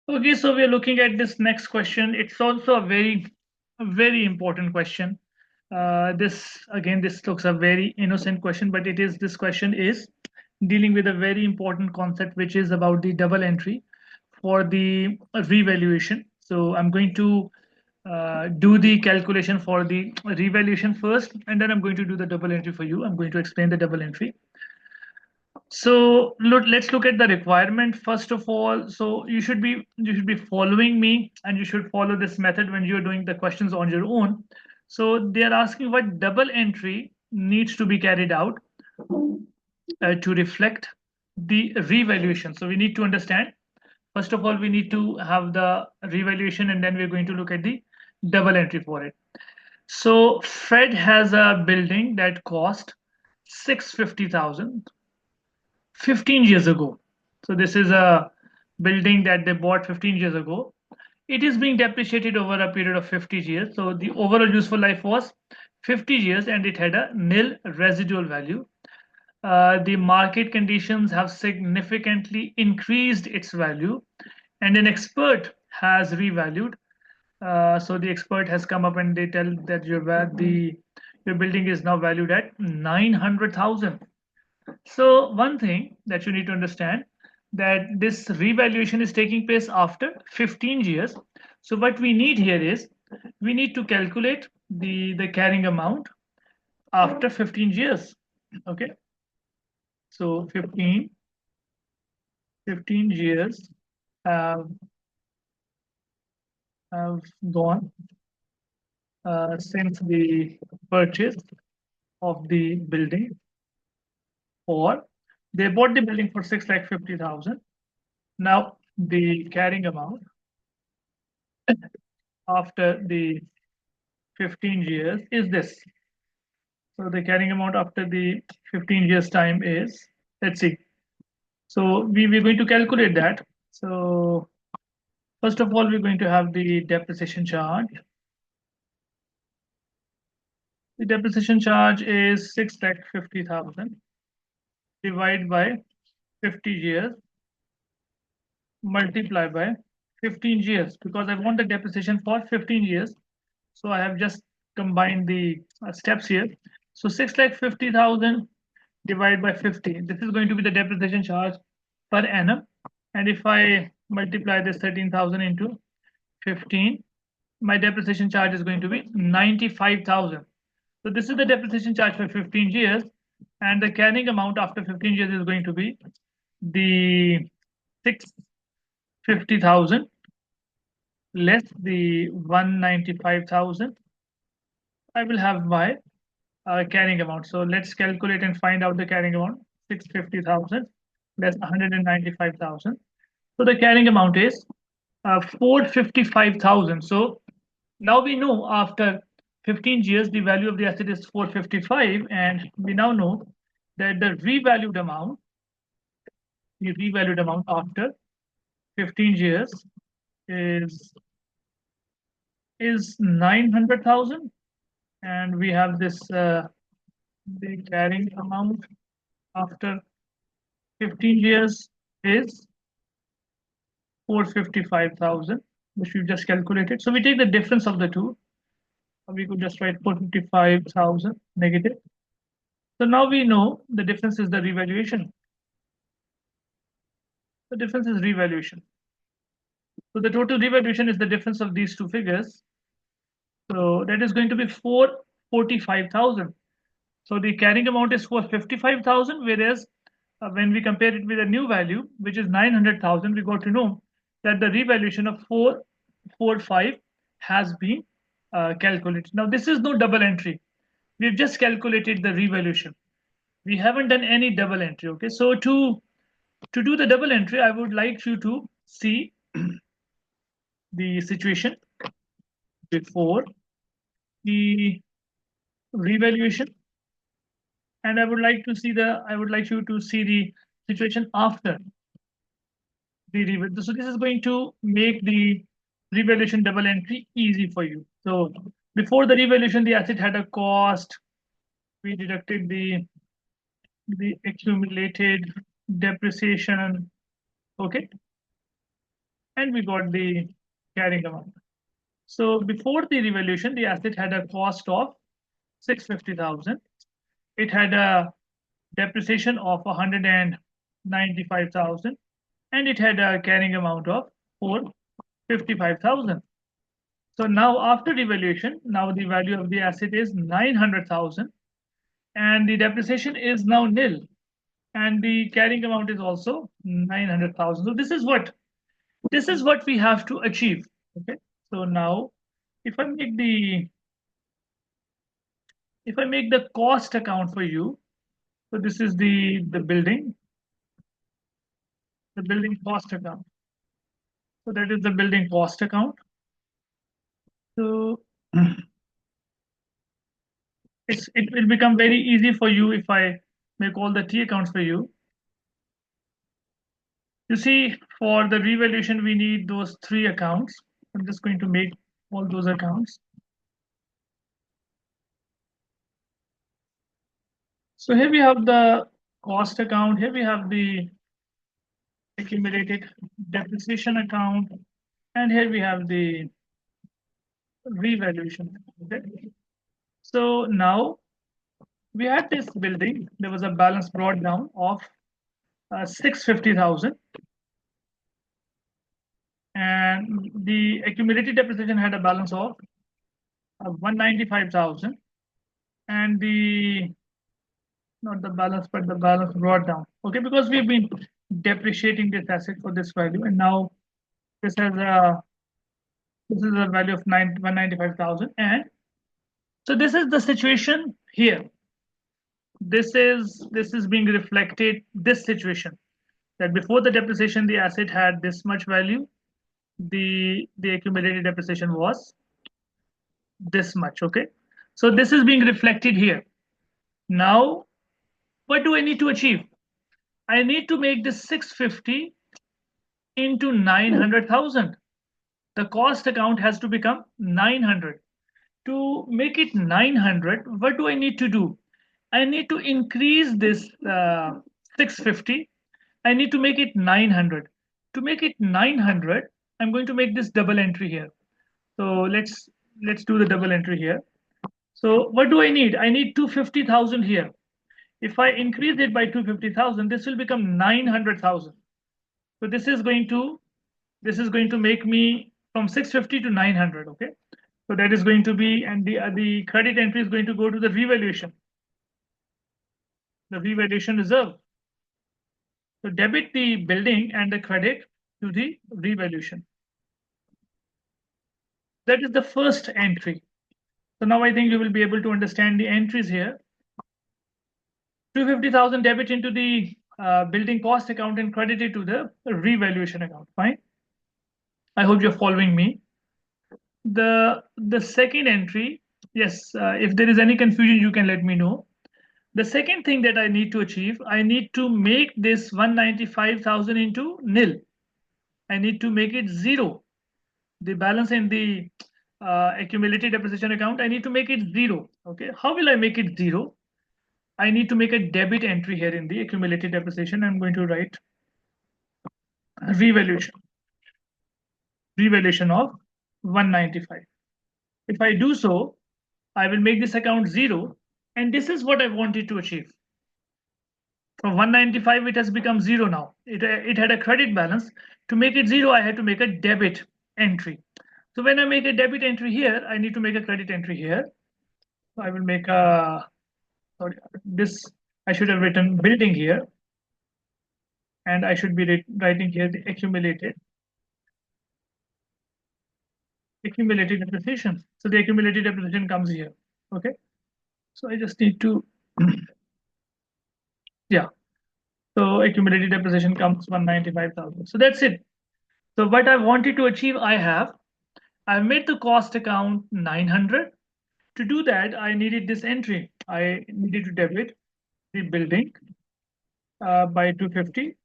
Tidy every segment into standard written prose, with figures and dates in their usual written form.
Okay, so we are looking at this next question. It's also a very important question. This looks a very innocent question, but this question is dealing with a very important concept, which is about the double entry for the revaluation. So I'm going to do the calculation for the revaluation first, and then I'm going to do the double entry for you. I'm going to explain the double entry. So let's look at the requirement first of all. So you should be following me, and you should follow this method when you're doing the questions on your own. So they are asking what double entry needs to be carried out to reflect the revaluation. So we need to understand. First of all, we need to have the revaluation, and then we're going to look at the double entry for it. So Fred has a building that cost 650,000 15 years ago. So this is a building that they bought 15 years ago. It is being depreciated over a period of 50 years. So the overall useful life was 50 years and it had a nil residual value. The market conditions have significantly increased its value, and an expert has revalued. So the expert has come up and they tell that your building is now valued at 900,000. So one thing that you need to understand, that this revaluation is taking place after 15 years. So what we need here is we need to calculate the carrying amount after 15 years. Okay. So 15 years have, have gone since the purchase of the building, or they bought the building for 6,50,000. Now the carrying amount after the 15 years is this. So the carrying amount after the 15 years time is, let's see. So we're going to calculate that. So first of all, we're going to have the depreciation charge. The depreciation charge is 6,50,000 divided by 50 years multiplied by 15 years, because I want the depreciation for 15 years. So I have just combined the steps here. So 6,50,000 divided by 50. This is going to be the depreciation charge per annum. And if I multiply this 13,000 into 15, my depreciation charge is going to be 95,000. So this is the depreciation charge for 15 years. And the carrying amount after 15 years is going to be the 650,000 less the 195,000. I will have my carrying amount. So let's calculate and find out the carrying amount. 650,000 less 195,000. So the carrying amount is 455,000. So now we know after 15 years the value of the asset is 455, and we now know that the revalued amount after 15 years is 900,000, and we have this the carrying amount after 15 years is 455,000, which we just calculated. So we take the difference of the two. We could just write 455,000 negative. So now we know the difference is the revaluation. The difference is revaluation. So the total revaluation is the difference of these two figures. So that is going to be 445,000. So the carrying amount is 455,000, whereas when we compare it with a new value, which is 900,000, we got to know that the revaluation of 445 has been calculated. Now this is no double entry. We've just calculated the revaluation. We haven't done any double entry. Okay, so to do the double entry, I would like you to see the situation before the revaluation, and I would like you to see the situation after the revaluation. So this is going to make the revaluation double entry easy for you. So before the revaluation, the asset had a cost. We deducted the accumulated depreciation. Okay, and we got the carrying amount. So before the revaluation, the asset had a cost of 650,000. It had a depreciation of 195,000, and it had a carrying amount of 455,000. So now after revaluation, now the value of the asset is 900,000, and the depreciation is now nil, and the carrying amount is also 900,000. So this is what we have to achieve. Okay. So now if I make the cost account for you, so this is the building cost account. So that is the building cost account. So it will become very easy for you if I make all the T accounts for you. You see, for the revaluation, we need those three accounts. I'm just going to make all those accounts. So here we have the cost account. Here we have the accumulated depreciation account. And here we have the revaluation. Okay. So now we had this building. There was a balance brought down of 650,000. And the accumulated depreciation had a balance of 195,000. And the not the balance, but the balance brought down. Okay, because we've been depreciating this asset for this value, and now this has a this is a value of 195,000, and so this is the situation here. This is being reflected this situation that before the depreciation the asset had this much value, the accumulated depreciation was this much. Okay, so this is being reflected here. Now, what do I need to achieve? I need to make this 650 into 900,000. The cost account has to become 900. To make it 900, what do I need to do? I need to increase this 650. I need to make it 900. To make it 900, I'm going to make this double entry here. So let's do the double entry here. So what do I need? I need 250,000 here. If I increase it by 250,000, this will become 900,000. So this is going to make me from 650 to 900. Okay. So that is going to be, and the credit entry is going to go to the revaluation reserve. So debit the building and the credit to the revaluation. That is the first entry. So now I think you will be able to understand the entries here. 250,000 debit into the building cost account and credited to the revaluation account. Fine. I hope you're following me. The second entry, yes, if there is any confusion, you can let me know. The second thing that I need to achieve, I need to make this 195,000 into nil. I need to make it zero. The balance in the accumulated depreciation account, I need to make it zero. Okay, how will I make it zero? I need to make a debit entry here in the accumulated depreciation. I'm going to write revaluation, revaluation of 195. If I do so, I will make this account zero, and this is what I wanted to achieve. From 195, it has become zero now. It had a credit balance. To make it zero, I had to make a debit entry. So when I make a debit entry here, I need to make a credit entry here. So I will make a, sorry, this, I should have written building here. And I should be writing here the accumulated depreciation. So the accumulated depreciation comes here. Okay. So I just need to, yeah. So accumulated depreciation comes 195,000. So that's it. So what I wanted to achieve, I've made the cost account 900. To do that, I needed this entry. I needed to debit the building by 250,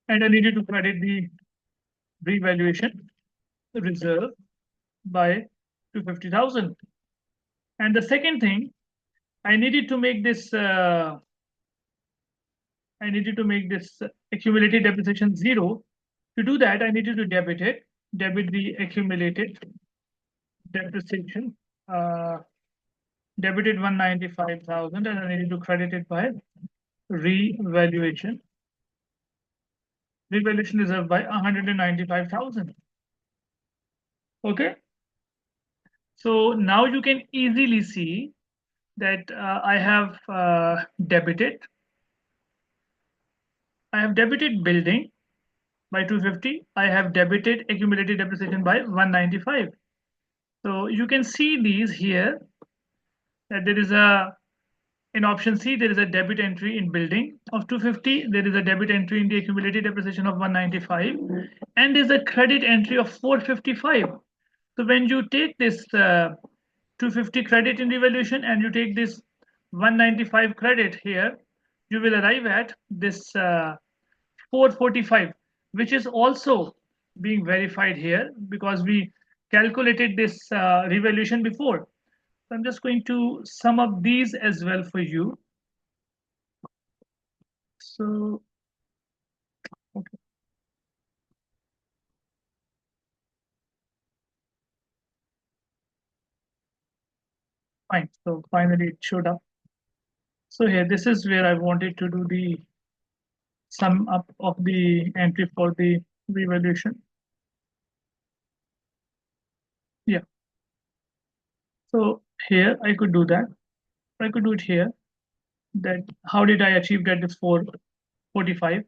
and I needed to credit the revaluation reserve by 250,000. And the second thing, I needed to make this accumulated depreciation zero To do that, I needed to debit it, debit the accumulated depreciation, debited 195,000, and I needed to credit it by revaluation. Revaluation reserve by 195,000. Okay. So now you can easily see that I have debited building by 250. I have debited accumulated depreciation by 195. So you can see these here that there is a in option C, there is a debit entry in building of 250. There is a debit entry in the accumulated depreciation of 195, and there's a credit entry of 455. So when you take this 250 credit in revaluation and you take this 195 credit here, you will arrive at this 445, which is also being verified here because we calculated this revaluation before. So I'm just going to sum up these as well for you. So, okay, fine. So finally it showed up. So here, this is where I wanted to do the sum up of the entry for the revaluation. Yeah. So here I could do that. I could do it here. That how did I achieve that this 445?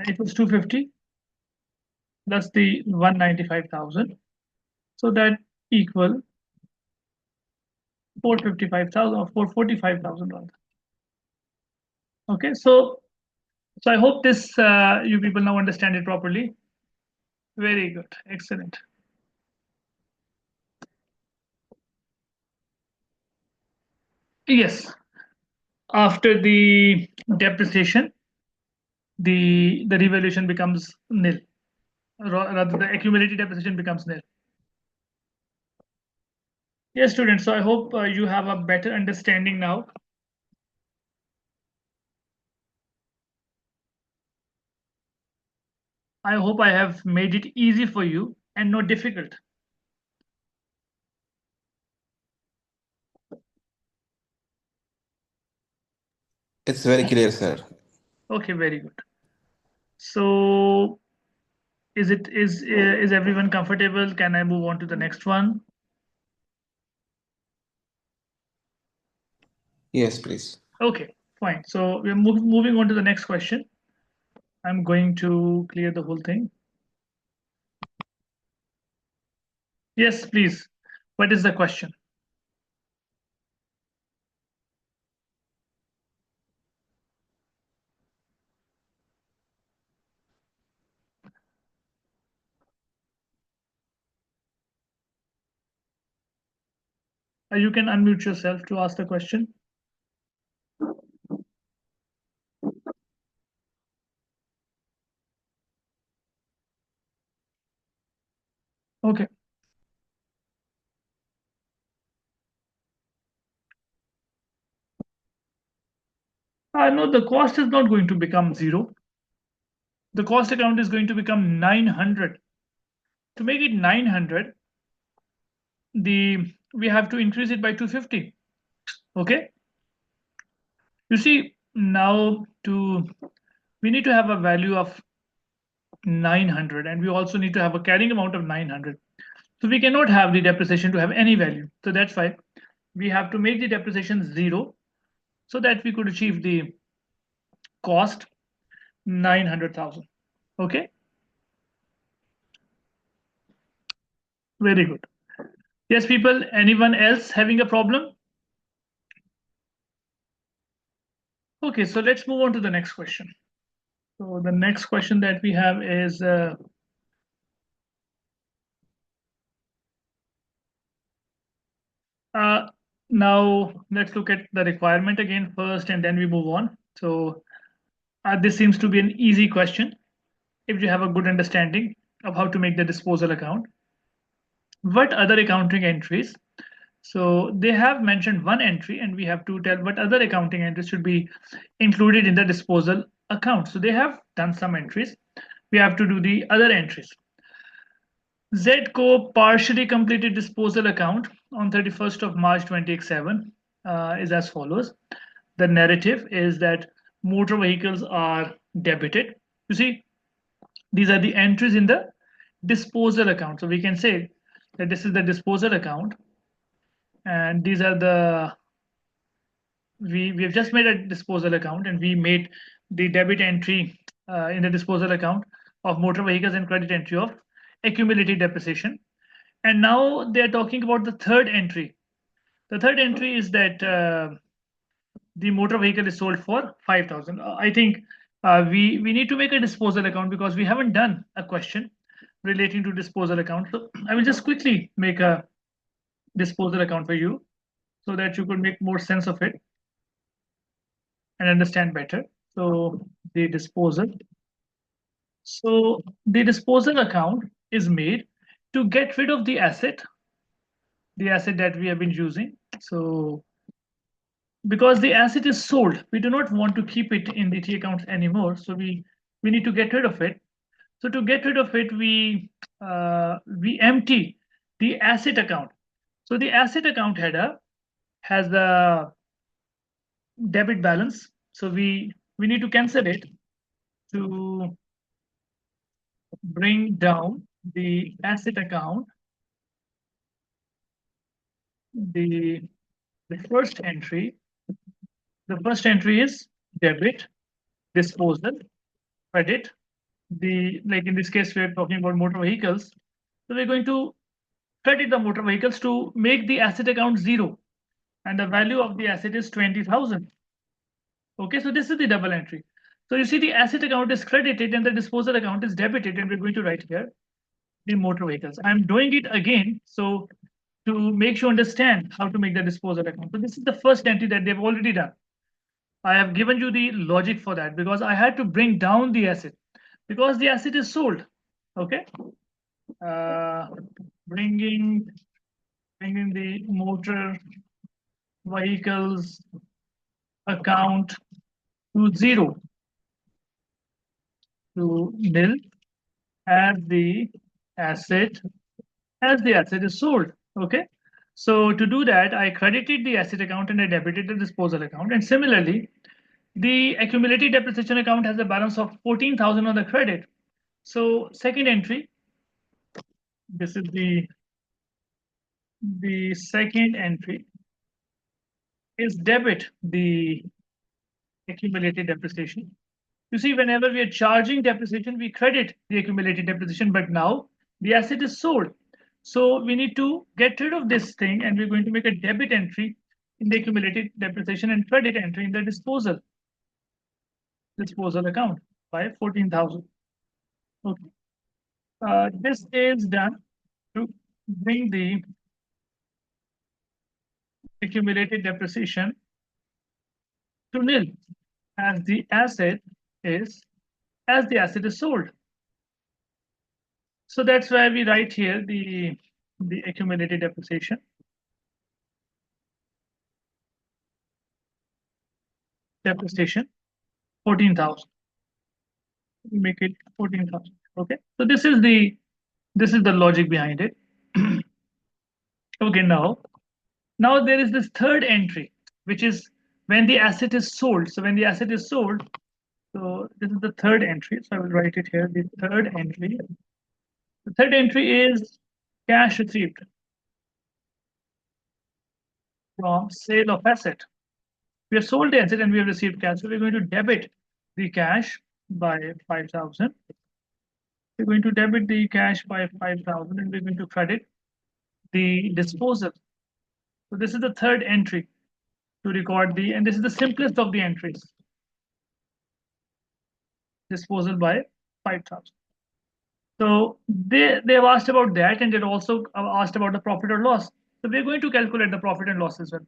It was 250 plus the 195,000. So that equal 455,000 or 445,000 rather. Okay, so I hope this you people now understand it properly. Very good, excellent. Yes, after the depreciation, the revaluation becomes nil. Rather, the accumulated depreciation becomes nil. Yes, students. So I hope you have a better understanding now. I hope I have made it easy for you and not difficult. It's very clear, sir. Okay, very good. So is everyone comfortable? Can I move on to the next one? Yes, please. Okay, fine. So we're moving on to the next question. I'm going to clear the whole thing. Yes, please. What is the question? You can unmute yourself to ask the question. Okay. No, the cost is not going to become zero. The cost account is going to become 900. To make it 900, we have to increase it by 250. Okay. You see, now we need to have a value of 900 and we also need to have a carrying amount of 900. So we cannot have the depreciation to have any value. So that's why we have to make the depreciation zero so that we could achieve the cost 900,000. Okay, very good. Yes, people, anyone else having a problem? Okay, so let's move on to the next question. So the next question that we have is now let's look at the requirement again first and then we move on. So this seems to be an easy question if you have a good understanding of how to make the disposal account. What other accounting entries? So they have mentioned one entry and we have to tell what other accounting entries should be included in the disposal account. So they have done some entries. we have to do the other entries. ZCO partially completed disposal account on 31st of March 2027 is as follows. The narrative is that motor vehicles are debited. You see, these are the entries in the disposal account. So we can say that this is the disposal account, and these are the we have just made a disposal account, and we made the debit entry in the disposal account of motor vehicles and credit entry of accumulated depreciation. And now they are talking about the third entry. The third entry is that the motor vehicle is sold for 5,000. I think we need to make a disposal account because we haven't done a question relating to disposal account. So I will just quickly make a disposal account for you so that you could make more sense of it and understand better. So the disposal. So the disposal account is made to get rid of the asset that we have been using. So because the asset is sold, we do not want to keep it in the T accounts anymore. So we need to get rid of it. So to get rid of it, we empty the asset account. So the asset account header has the debit balance. So we need to cancel it to bring down the asset account. The the first entry, the first entry is debit, disposal, credit. The like in this case, we are talking about motor vehicles. So we're going to credit the motor vehicles to make the asset account zero, and the value of the asset is 20,000. Okay, so this is the double entry. So you see the asset account is credited and the disposal account is debited, and we're going to write here the motor vehicles. I'm doing it again so to make you understand how to make the disposal account. So this is the first entry that they've already done. I have given you the logic for that because I had to bring down the asset because the asset is sold. Okay, uh, bringing bringing the motor vehicles account to zero, to nil, as the asset is sold. Okay, so to do that, I credited the asset account and I debited the disposal account. And similarly, the accumulated depreciation account has a balance of 14,000 on the credit. So second entry, this is the second entry is debit the accumulated depreciation. You see, whenever we are charging depreciation, we credit the accumulated depreciation, but now the asset is sold. So we need to get rid of this thing, and we're going to make a debit entry in the accumulated depreciation and credit entry in the disposal account by 14,000. Okay. This is done to bring the accumulated depreciation to nil as the asset is sold. So that's why we write here the accumulated depreciation. Depreciation 14,000. Make it 14,000. Okay. So this is the logic behind it. Okay, now there is this third entry, which is when the asset is sold. So when the asset is sold, so this is the third entry. So I will write it here. The third entry. The third entry is cash received from sale of asset. We have sold the asset and we have received cash. So we're going to debit the cash by 5,000. We're going to debit the cash by 5,000 and we're going to credit the disposal. So this is the third entry to record and this is the simplest of the entries. Disposal by 5,000. So they've asked about that, and they've also asked about the profit or loss. So we're going to calculate the profit and loss as well.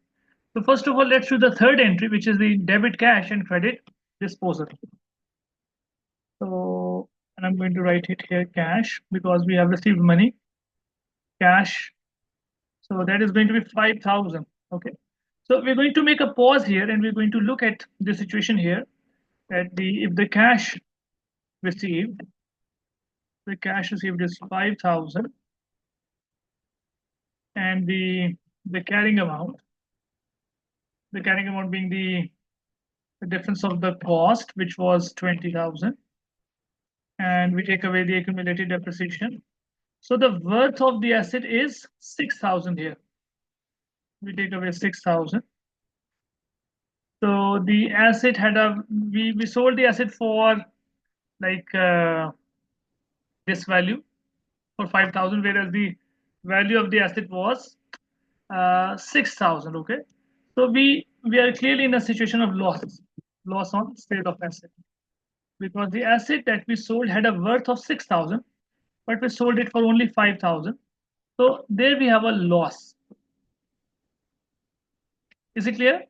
So first of all, let's do the third entry, which is the debit cash and credit disposal. So, and I'm going to write it here cash because we have received money. Cash. So that is going to be 5,000. Okay. So we're going to make a pause here and we're going to look at the situation here at if the cash received The cash received is 5,000, and the carrying amount being the difference of the cost, which was 20,000, and we take away the accumulated depreciation. So the worth of the asset is 6,000 here. We take away 6,000. So the asset had we sold the asset for like this value for 5,000, whereas the value of the asset was 6,000. Okay, so we are clearly in a situation of loss on sale of asset, because the asset that we sold had a worth of 6,000, but we sold it for only 5,000. So there we have a loss. Is it clear?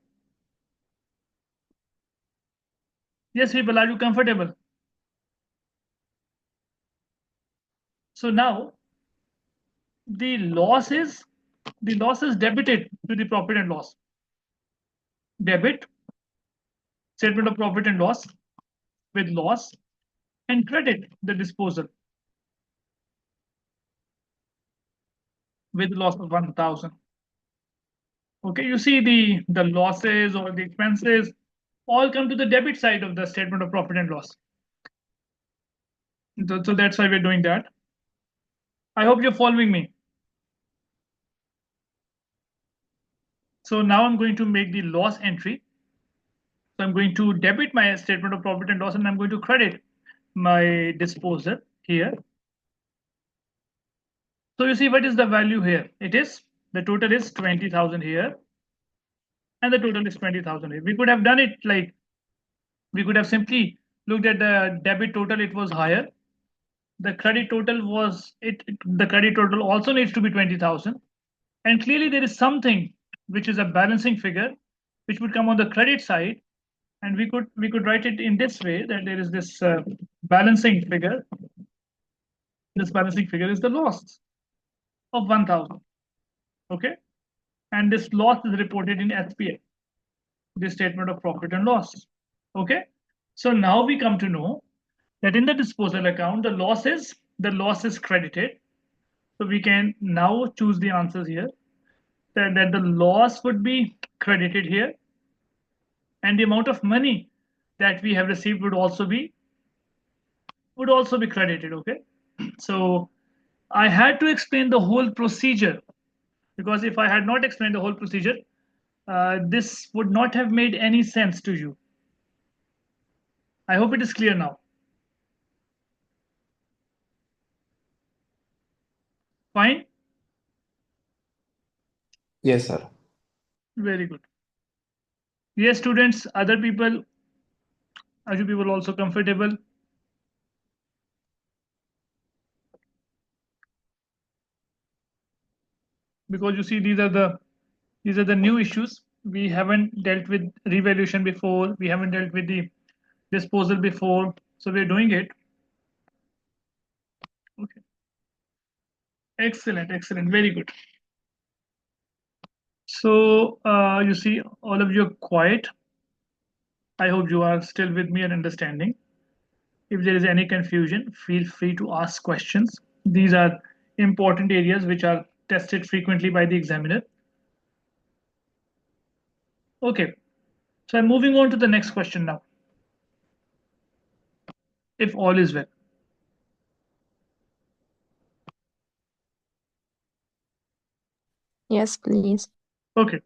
Yes, people, are you comfortable? So now the loss is debited to the profit and loss. Debit, statement of profit and loss with loss, and credit, the disposal, with loss of 1,000. Okay, you see the losses or the expenses all come to the debit side of the statement of profit and loss. So that's why we're doing that. I hope you're following me. So now I'm going to make the loss entry. So I'm going to debit my statement of profit and loss, and I'm going to credit my disposal here. So you see, what is the value here? It is, the total is 20,000 here, and the total is 20,000 here. We could have done it like, we could have simply looked at the debit total, it was higher. The credit total was, the credit total also needs to be 20,000. And clearly there is something which is a balancing figure, which would come on the credit side. And we could write it in this way, that there is this balancing figure. This balancing figure is the loss of 1,000. Okay. And this loss is reported in SPA, the statement of profit and loss. Okay. So now we come to know that in the disposal account, the loss is credited. So we can now choose the answers here. That the loss would be credited here, and the amount of money that we have received would also be credited. Okay. So I had to explain the whole procedure, because if I had not explained the whole procedure, this would not have made any sense to you. I hope it is clear now. Fine. Yes, sir. Very good. Yes, students, other people, are you people also comfortable? Because you see, these are the new issues. We haven't dealt with revaluation before. We haven't dealt with the disposal before. So we're doing it. Okay. Excellent, excellent, very good. So you see, all of you are quiet. I hope you are still with me and understanding. If there is any confusion, feel free to ask questions. These are important areas which are tested frequently by the examiner. Okay, so I'm moving on to the next question now. If all is well. Yes, please. Okay,